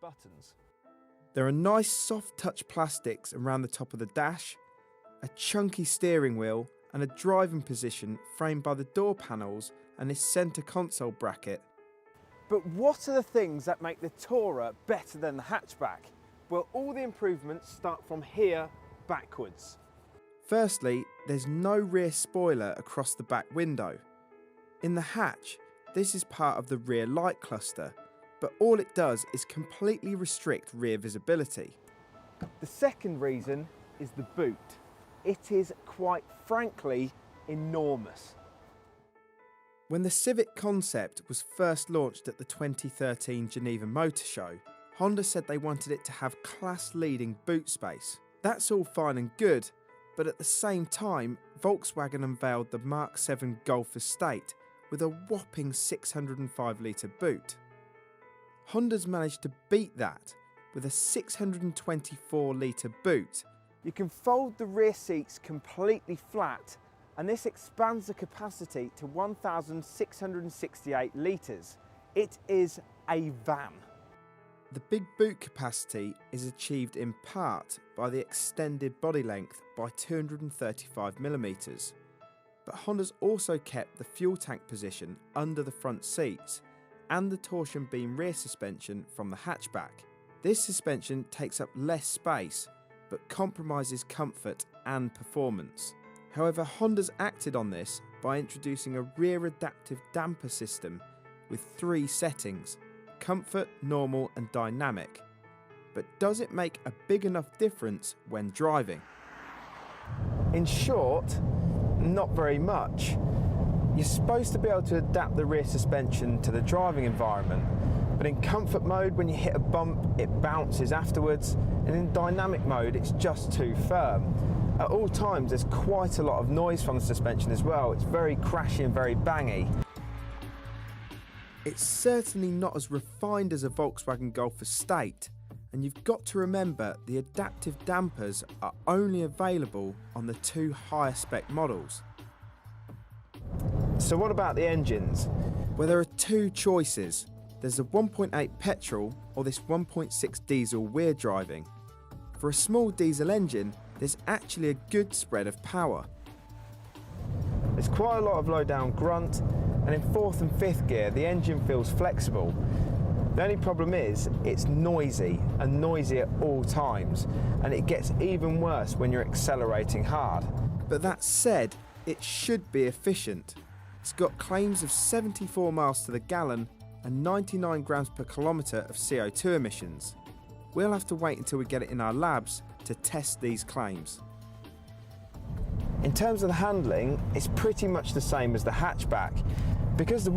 buttons. There are nice soft touch plastics around the top of the dash, a chunky steering wheel and a driving position framed by the door panels and this centre console bracket. But what are the things that make the Tourer better than the hatchback? Well, all the improvements start from here backwards. Firstly, there's no rear spoiler across the back window. In the hatch, this is part of the rear light cluster, but all it does is completely restrict rear visibility. The second reason is the boot. It is quite frankly enormous. When the Civic concept was first launched at the 2013 Geneva Motor Show, Honda said they wanted it to have class-leading boot space. That's all fine and good, but at the same time, Volkswagen unveiled the Mark 7 Golf Estate with a whopping 605-litre boot. Honda's managed to beat that with a 624-litre boot. You can fold the rear seats completely flat, and this expands the capacity to 1,668 litres. It is a van. The big boot capacity is achieved in part by the extended body length by 235mm. But Honda's also kept the fuel tank position under the front seats and the torsion beam rear suspension from the hatchback. This suspension takes up less space but compromises comfort and performance. However, Honda's acted on this by introducing a rear adaptive damper system with 3 settings: comfort, normal and dynamic. But does it make a big enough difference when driving? In short, not very much. You're supposed to be able to adapt the rear suspension to the driving environment, but in comfort mode, when you hit a bump, it bounces afterwards, and in dynamic mode, it's just too firm. At all times, there's quite a lot of noise from the suspension as well. It's very crashy and very bangy. It's certainly not as refined as a Volkswagen Golf Estate, and you've got to remember the adaptive dampers are only available on the 2 higher spec models. So what about the engines? Well, there are 2 choices. There's a 1.8 petrol or this 1.6 diesel rear driving. For a small diesel engine, there's actually a good spread of power. There's quite a lot of low down grunt, and in 4th and 5th gear the engine feels flexible. The only problem is it's noisy and noisy at all times, and it gets even worse when you're accelerating hard. But that said, it should be efficient. It's got claims of 74 miles to the gallon and 99 grams per kilometre of CO2 emissions. We'll have to wait until we get it in our labs to test these claims. In terms of the handling, it's pretty much the same as the hatchback. Because the